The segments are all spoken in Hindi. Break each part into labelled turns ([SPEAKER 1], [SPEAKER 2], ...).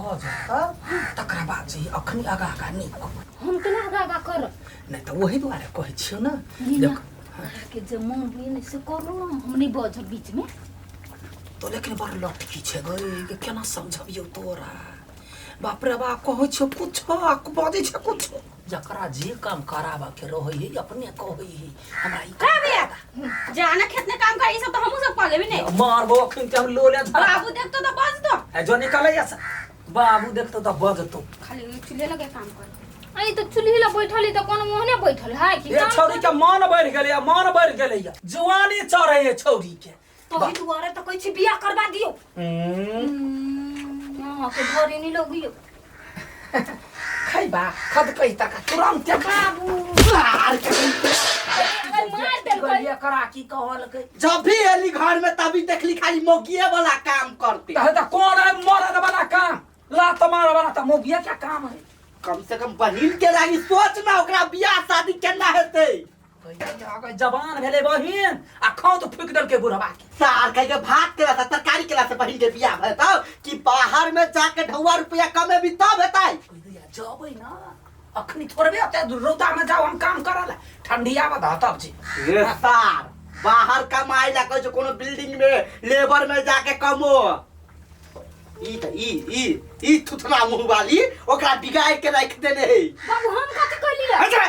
[SPEAKER 1] भ जाता तकरा बाद जे अखनी आगा आगा नहीं
[SPEAKER 2] हम केना आगा आगा कर
[SPEAKER 1] नहीं तो वही दुआरे कहै छियो ना
[SPEAKER 2] देख के जे मन भी नहीं से करू हम नहीं बज बीच में
[SPEAKER 1] तो लेकिन बड़ लटकी छे गई केना समझबियो तोरा बाप रे बाप कहै छियो कुछ बाजै छे कुछ जकरा जे काम कराबा के रहै है अपने कहै है हमरा ई
[SPEAKER 2] का बे जाना खेत में काम कर ई सब तो हमहु सब कर लेबे नहीं
[SPEAKER 1] मारबो अखन के हम लोले
[SPEAKER 2] बाबू देखतो तो बज दो
[SPEAKER 1] है जो निकले ऐसा बाबू देखतो तो बजतो
[SPEAKER 2] खाली चूल्हे लगे काम कर आई तो चूल्ही ला बैठली तो कोनो मोहने बैठल है कि
[SPEAKER 1] ये छौरी के मन बढ़ गेलै जवानी चढ़ै है छौरी के
[SPEAKER 2] तो ही दुआरे तो कहै छी बियाह करबा दियो हां के घरे नहीं लगियो
[SPEAKER 1] खैबा खद कहि तक तुरंत
[SPEAKER 2] बाबू
[SPEAKER 1] मार के
[SPEAKER 2] मार दे
[SPEAKER 1] गलिया करा की कहल के
[SPEAKER 3] जब भी एली घर में तभी देखली खाली मोगिए वाला काम करते
[SPEAKER 1] त कौन है मरद वाला काम लात मार वाला त मोगिया क्या काम है
[SPEAKER 3] कम से कम बहिन के लागी सोच ना ओकरा बियाह शादी केना हेतै
[SPEAKER 1] अगर जवान भेले बहिन आ खाओ तो फूक दल के बुढ़वा के
[SPEAKER 3] सार कह के भात केला से तरकारी केला से बहिन के बियाह हेतौ कि बाहर में जाके ढौआ रुपया कमे भी तब हेतै
[SPEAKER 1] जबै ना अखनी थोड़बे अते रौदा में जाओ हम काम करल ठंडिया में धतब छी
[SPEAKER 3] रे सार बाहर कमाई ला कह कोनो बिल्डिंग में लेबर में जाके कमो ई थुथना मुंह वाली ओकरा बिगाड़ के रख देने है
[SPEAKER 2] बाबू हम कथि कहलिए
[SPEAKER 3] अच्छा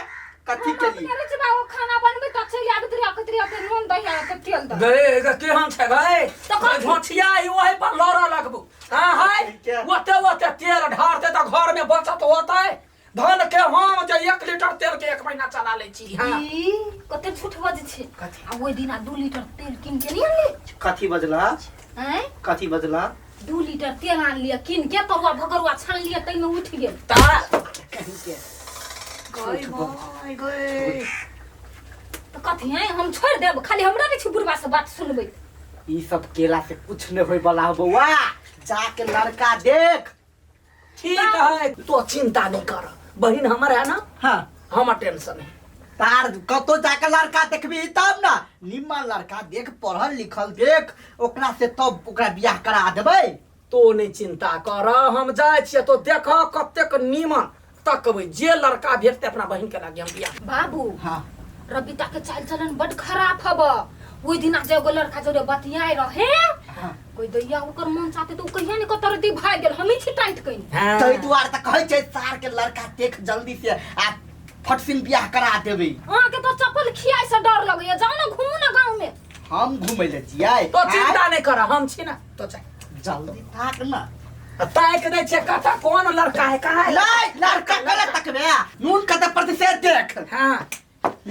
[SPEAKER 3] कथि केली
[SPEAKER 2] अरे जे बाबू खाना बनबे त छै याद कतरी पे नून दही आ तेल द
[SPEAKER 1] गए केहन छै गए
[SPEAKER 2] तो
[SPEAKER 1] झोठिया ई ओही पर लड़ लगबू हां हाय ओते तेल ढारते त घर में बचत होतै धन के हम जे 1 लीटर तेल के 1 महीना चला लै छी हां
[SPEAKER 2] ई कते झूठ बज छै आ ओइ दिन 2 लीटर तेल किन के नहीं आनली
[SPEAKER 3] कथि बजला
[SPEAKER 2] हैं
[SPEAKER 3] कथि बजला
[SPEAKER 2] 2 लीटर तेल आन लिया किन के तरुआ भगरुआ छान लिया तै में उठ गेल
[SPEAKER 1] तारा कहीं के गई गई
[SPEAKER 2] तो कथि है हम छोड़ देब खाली हमरा नहीं छी बुढ़वा से बात सुनबै
[SPEAKER 3] ई सब केला से कुछ नहीं होय वाला बौआ जाके लड़का देख
[SPEAKER 1] ठीक है तो चिंता नहीं कर बहिन हमर है ना
[SPEAKER 3] हां
[SPEAKER 1] हम टेंशन है
[SPEAKER 3] तार कतो जाके लड़का देखबी तब ना निम्न लड़का देख पढ़ल लिखल देख ओकरा से तब ओकरा बियाह करा देबै
[SPEAKER 1] तो नहीं चिंता कर हम जाय छियै तो देख कतेक नीमन तकबै जे लड़का भेटते अपना बहिन के लागे हम बियाह
[SPEAKER 2] बाबू
[SPEAKER 3] हां
[SPEAKER 2] रबिता के चाल चलन बड खराब हब ओइ दिन जे एगो लड़का जोरे बतियाय रहे
[SPEAKER 3] हां
[SPEAKER 2] कोई दैया ओकर मन चाहते तो कहिया ने कतर दी भाग गेल हमी छी टाइट कइनी
[SPEAKER 3] तै दुआर त कहै छै सार के लड़का देख जल्दी से आ फटसिन बियाह करा देबै
[SPEAKER 2] हां के तो चप्पल खियाय से डर लगैया जाओ ना घूमू ना गांव में
[SPEAKER 3] हम घुमै ले जियै
[SPEAKER 1] तो चिंता नहीं कर हम छी ना तो
[SPEAKER 3] जल्दी थाक ना
[SPEAKER 1] ताक दे छै कता कौन लड़का है कहां है
[SPEAKER 3] नहीं लड़का गलत तकबे नून कते प्रतिशत देख
[SPEAKER 1] हां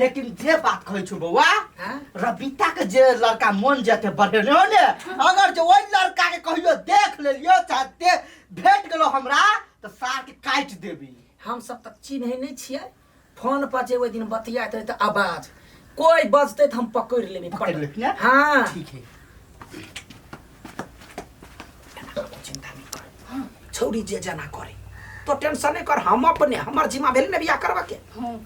[SPEAKER 3] लेकिन जे बात कहै छु बौआ
[SPEAKER 1] हां
[SPEAKER 3] रबिता के जे लड़का मन जेते बढ़ेने हो ने अगर जो ओइ लड़का के कहियो देख लेलियो चाहते भेट गेलो हमरा तो सार के काट देबी
[SPEAKER 1] हम सब तक चिन्है नहीं छियै फोन पर जे ओइ दिन बतियात रहे त आवाज कोई बजते त हम पकड़ लेबे
[SPEAKER 3] पकड़ लेबी
[SPEAKER 1] हां
[SPEAKER 3] ठीक है
[SPEAKER 1] चिंता नहीं कर छौरी जे जना करे तो टेंशन नहीं कर हम अपने हमर जिम्मा भेल ने बियाह करबा के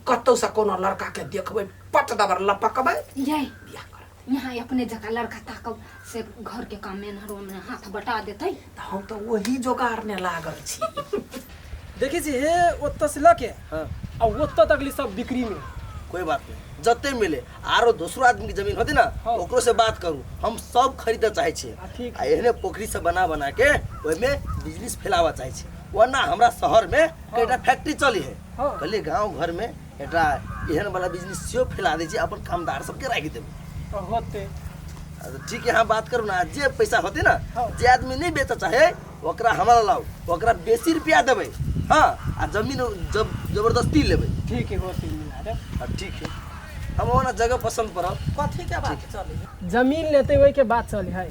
[SPEAKER 1] कतौ से कोनो लड़का के देखबै पट दबर लपकबै
[SPEAKER 2] यही
[SPEAKER 1] बियाह कर
[SPEAKER 2] यहाँ अपने जगह लड़का ताकब से घर के काम में नरो में हाथ बटा देतै
[SPEAKER 1] त हम तो वही जोगार ने लागल छी
[SPEAKER 4] देखी छी हे ओत्त से लके हां आ ओत्त तकली सब बिक्री में
[SPEAKER 5] कोई बात नहीं जते मिले आरो दूसरो आदमी की जमीन होती ना ओकरो से बात करू हम सब खरीदे चाहे छे आ एहने पोखरी से बना के ओय में बिजनेस फैलावा चाहे छे वरना हमरा शहर में कईटा फैक्ट्री चली है कहले गांव घर में एटा एहन वाला बिजनेस सेहो फैला दे छी अपन कामदार सबके राख देबे
[SPEAKER 4] होते
[SPEAKER 5] ठीक है हाँ बात करू ना जे पैसा होते ना जे आदमी नहीं बेचा चाहे ओकरा हमरा लाओ ओकरा बेसी रुपया देबे हां आ जमीन जब जबरदस्ती लेबे
[SPEAKER 4] ठीक है होते मिला दे
[SPEAKER 5] ठीक है हम ओना जगह पसंद पड़ल
[SPEAKER 1] कथी के बात चले
[SPEAKER 4] जमीन लेते हुए के बात चले है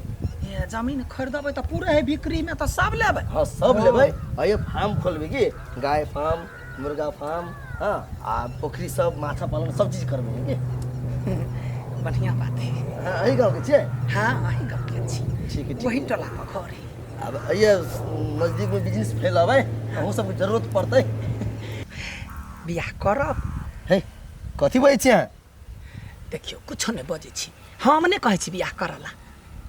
[SPEAKER 1] ये जमीन खरीदबै त पूरा है बिक्री में त सब लेबै
[SPEAKER 5] हां सब लेबै आ ये फार्म खोलबे की गाय फार्म मुर्गा फार्म हां आ पोखरी सब माछा पालन सब चीज करबे की
[SPEAKER 1] बढ़िया बात है
[SPEAKER 5] हां अही गांव के छे
[SPEAKER 1] हां अही गांव के छी
[SPEAKER 5] ठीक है
[SPEAKER 1] वही टोला का घर है
[SPEAKER 5] अब ये नजदीक में बिजनेस फैलावे हम सब जरूरत पड़तै
[SPEAKER 1] बियाह करब
[SPEAKER 5] है कथी बोलै छी
[SPEAKER 1] देखियो कुछ नहीं बजे छी हम नहीं कहै छी बियाह करला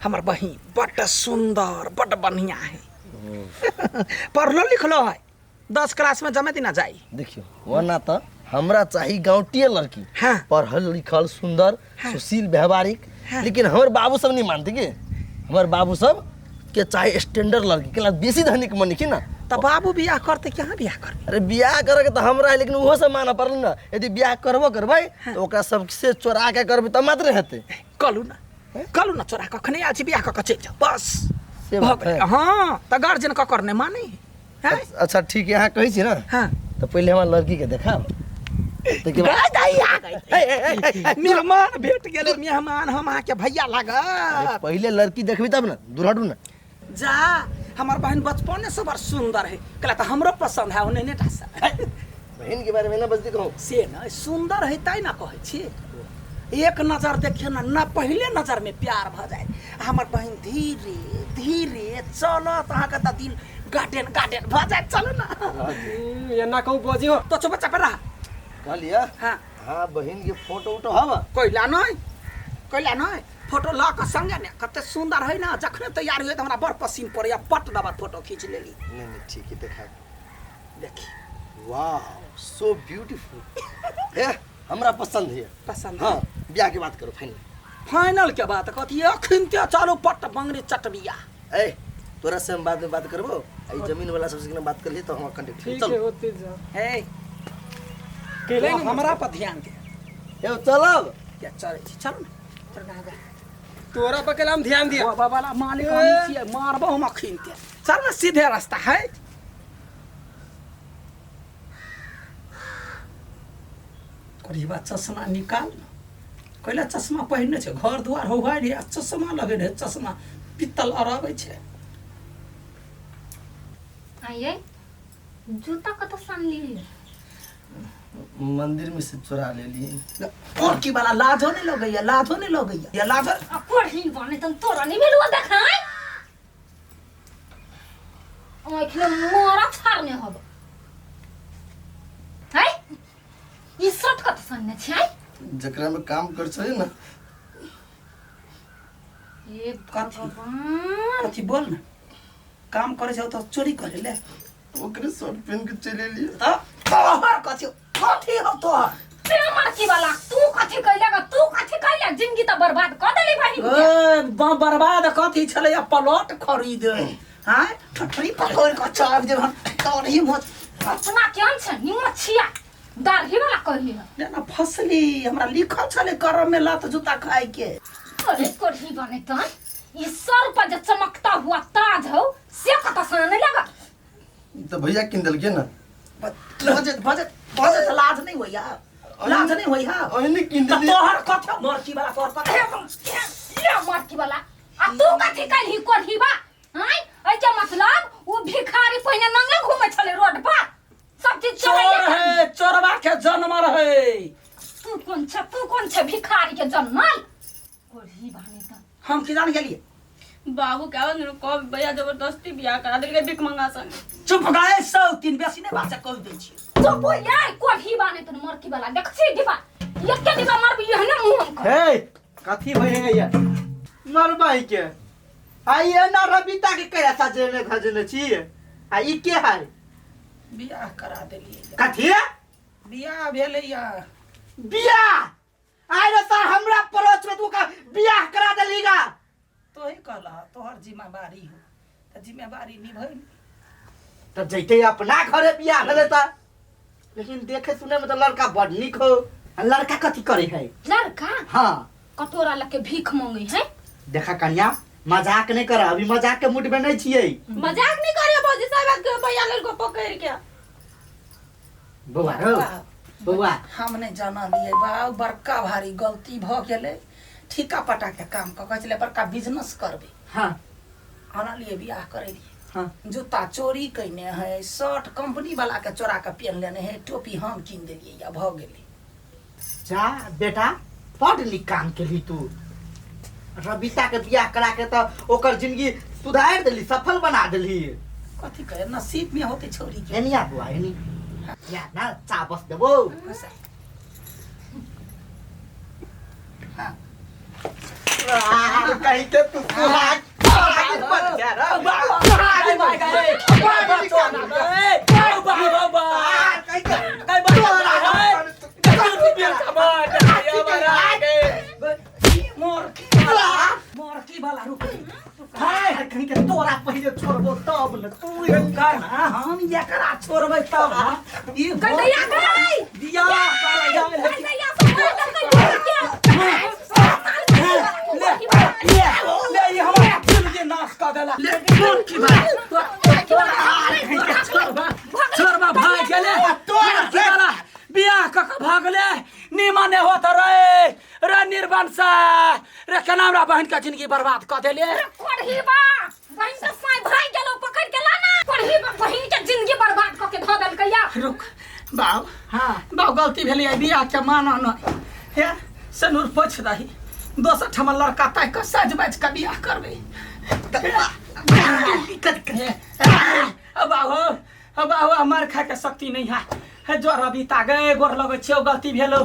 [SPEAKER 1] हमर बहिन बड़ सुंदर बड़ बढ़िया है पढ़लो लिखलो है 10 क्लास में जमे ना जाई।
[SPEAKER 5] देखियो वरना तो हमरा चाहिए गाँवटीय लड़की,
[SPEAKER 1] हाँ।
[SPEAKER 5] पढ़ल लिखल सुंदर सुशील व्यवहारिक, लेकिन हमारे बाबू सब नहीं मानते के। हमारे बाबू सब के चाहे स्टैंडर्ड लड़की के बेसी धनिक मन की ना।
[SPEAKER 1] तो बाबू बियाह करते क्या बियाह कर?
[SPEAKER 5] अरे बियाह करे के तो हमरा है, लेकिन वो सब माना पड़ल ना। यदि बियाह करबो करबै तो ओकरा सबसे चोरा के करबै तब मात्र हेतै।
[SPEAKER 1] कलू ना चोरा कखने आज बियाह क चल जा बस।
[SPEAKER 5] से बात है।
[SPEAKER 1] हाँ तो गार्जियन का करने माने हैं?
[SPEAKER 5] अच्छा ठीक है, यहाँ कही छी ना।
[SPEAKER 1] हाँ
[SPEAKER 5] तो पहले हमार लड़की के देखा
[SPEAKER 1] मेहमान भेट गेले, मेहमान हम आके भैया लगा।
[SPEAKER 5] पहले लड़की देखबी तब ना, दूर हटू ना।
[SPEAKER 1] जा हमार बहन बचपन से बड़ सुंदर है, कहला तो हमरो पसंद है। उन्हें नेटा सा
[SPEAKER 5] बहन के बारे में ना बजती कहूँ
[SPEAKER 1] से ना सुंदर है ताई ना कहै छी। एक नजर देखिए ना पहले नजर में प्यार भ जाए। हमार बहन धीरे धीरे चलो तो अहाँ का दिल गार्डन भ जाए। चलो ना
[SPEAKER 4] ये ना कहू बजी हो
[SPEAKER 1] तो चुप चाप रहा।
[SPEAKER 5] कहलिया।
[SPEAKER 1] हाँ
[SPEAKER 5] हाँ बहन के फोटो उठो हवा
[SPEAKER 1] कोइला नहीं फोटो ला के संगे ने कते सुंदर है ना। जखने तैयार हुए तो हमरा बड़ पसीन पड़े, पट दबा फोटो खींच लेली।
[SPEAKER 5] नहीं ठीक है, देखा
[SPEAKER 1] देखी
[SPEAKER 5] वाह सो ब्यूटीफुल। ए हमरा पसंद है।
[SPEAKER 1] पसंद
[SPEAKER 5] हाँ ब्याह की बात करो फाइनल।
[SPEAKER 1] फाइनल के बात कथी अखन ते चलो पट बंगरी चटबिया।
[SPEAKER 5] ए तोरा से हम बाद में बात करबो। आई जमीन वाला सबसे बात कर लिए तो हम कांटेक्ट
[SPEAKER 4] ठीक है होते जा।
[SPEAKER 1] हे
[SPEAKER 4] केले
[SPEAKER 1] तो हमरा पर ध्यान दे।
[SPEAKER 5] ए चलब
[SPEAKER 1] क्या चले छी चल ना चल।
[SPEAKER 4] तोरा पर कलम ध्यान दिया।
[SPEAKER 1] बाबा वाला मालिक हम छिए, मारबो हम अखन ते। चल ना सीधे रास्ता है। करीबा चश्मा निकाल। कहला चश्मा पहिरने छै, घर दुआर होहाइ रे चश्मा लगे रे, चश्मा पित्तल अरबै छै।
[SPEAKER 2] आइए जूता कत सान लिए?
[SPEAKER 5] मंदिर में से चुरा ले लिए।
[SPEAKER 1] और की वाला लाजो नहीं लगैया, लाजो नहीं लगैया। ये लाजो
[SPEAKER 2] पढ़ी बने तन तोरा नहीं मिलवा देखाय। ओखले मोरा छारने हब है। ई शर्ट कत सानने छै?
[SPEAKER 5] जकरा में काम कर छै ना।
[SPEAKER 2] ए
[SPEAKER 1] कथी
[SPEAKER 2] भगवान
[SPEAKER 1] कथी बोल ना। काम करे छै तो चोरी करे ले।
[SPEAKER 5] ओकरे शर्ट पहन के चले लिए।
[SPEAKER 1] त तोहर कथी कथी हो तोहर?
[SPEAKER 2] प्रेमर की वाला तू कथी कइलेगा? तू कथी कइले? जिंदगी त बर्बाद क देली बहिन के।
[SPEAKER 1] ए बर्बाद कथी छले? प्लॉट खरीद हां ठठरी पकड़ के चाब जे तोरही मत
[SPEAKER 2] अपना केहन छै? हिम्मत छिया दाढ़ी वाला कहली है
[SPEAKER 1] ना फसली। हमरा लिखल छले करम में लात जूता खाए के।
[SPEAKER 2] अरे कोठी बने तन ये सर पर जो चमकता हुआ ताज हो से कत साने लगा।
[SPEAKER 5] तो भैया किंदल के ना
[SPEAKER 1] बजट लाज नहीं होइया, लाज नहीं होइया।
[SPEAKER 5] ओहने किंदल
[SPEAKER 1] तोहर कथी मरकी वाला तोहर कथी
[SPEAKER 2] ये मरकी वाला आ तू कथी कइली कोठी बा? हां ए के मतलब वो भिखारी पहिने नंगे घूमे छले रोड पर सब चीज
[SPEAKER 1] चोर है, चोरवा के जन्मल है।
[SPEAKER 2] तू कौन छ भिखारी के जन्मल? कोठी बने तन
[SPEAKER 1] हम की जान गेलिए।
[SPEAKER 6] बाबू क्या मेरे को भैया जबरदस्ती बियाह करा देलकै भिख मंगा संग।
[SPEAKER 1] चुप गए 103 बेसी नहीं बात कह दै छी।
[SPEAKER 2] तो बोले कोठी बने तन मरकी वाला देखछि दिबा एक के दिबा मारबी एहने मुंह हम
[SPEAKER 3] हे कथी भइ है ये मरबाई के आई ये ना रबिता के कया साजने खजने छी। आ ई के है?
[SPEAKER 1] बियाह करा देलिए।
[SPEAKER 3] कथी
[SPEAKER 1] बियाह भेले या
[SPEAKER 3] बियाह? आइ रे सर हमरा परोच में तू का बियाह करा देलीगा।
[SPEAKER 1] तो ही कहला तोहर जिम्मेवारी हो त जिम्मेवारी निभैल।
[SPEAKER 3] तब जैते अपना घरे बियाह भेले त। लेकिन देखे सुने में तो लड़का बड़ निक हो। आ लड़का कथी करे है?
[SPEAKER 2] लड़का
[SPEAKER 3] हाँ
[SPEAKER 2] कटोरा लेके भीख मांगे है।
[SPEAKER 3] देखा कन्या मजाक नहीं कर, अभी मजाक के मूड में नहीं छिए।
[SPEAKER 6] मजाक नहीं करिए भौजी साहब के भैया लड़को पकड़ के।
[SPEAKER 3] बउआ हो बउआ
[SPEAKER 1] हम नहीं जाना लिए बा बड़का भारी गलती भ गेले। ठीका पटा के काम क कहले बड़का बिजनेस करबे।
[SPEAKER 3] हाँ
[SPEAKER 1] आना लिए बियाह करे लिए।
[SPEAKER 3] हाँ
[SPEAKER 1] जूता चोरी कैने है, शर्ट कंपनी वाला के चोरा के पहन लेने है, टोपी हम किन देलिए या भ गेले।
[SPEAKER 3] जा बेटा बड़ निक काम केली तू। रबिता के बियाह करा के तो ओकर जिंदगी सुधार देली, सफल बना देली।
[SPEAKER 1] कथी कहे नसीब में होते छोरी के।
[SPEAKER 3] एनिया बुआ एनी या ना चा बस देबो।
[SPEAKER 1] हाँ
[SPEAKER 3] कहीं के तू सुहाग बन गया रे।
[SPEAKER 1] कहीं के तोरा पहिले छोड़बो तब न तू कर ना हम एकरा छोड़बै तब ना ई
[SPEAKER 2] गैया गई
[SPEAKER 1] बियाह कर जा
[SPEAKER 2] गैया सब
[SPEAKER 1] ले ये हमारा दिल के नाश कर देला ले कौन की बात छोड़बा भाग गेले तोरा की वाला बियाह क भागले निमने होत रे निर्वंशा रे केनामरा बहन का जिंदगी बर्बाद कर देले
[SPEAKER 2] पढ़ीबा बहन के साय भाई गेलो पकड़ के लाना पढ़ीबा बहन के जिंदगी बर्बाद क के ध देल कहिया
[SPEAKER 1] रुक बाब हां बाब गलती भेलै आई बियाह के माना न हे सनुर पछ रही दोसर ठमा लड़का ताय के सज बाज के बियाह करबे अब हमार खा के शक्ति नहीं है जो रवि तागे गोर लगे छियो गलती भेलो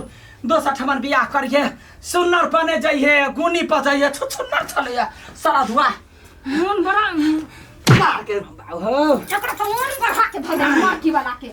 [SPEAKER 1] दोसर ठमन बियाह करिए सुन्नर बने जाइए गुनी पजाइए छुछुन्नर चले सारा धुआ
[SPEAKER 2] मन बड़ा
[SPEAKER 1] मार के बाबू
[SPEAKER 2] एकरा तो मन बढ़ा के ध दे मार की वाला के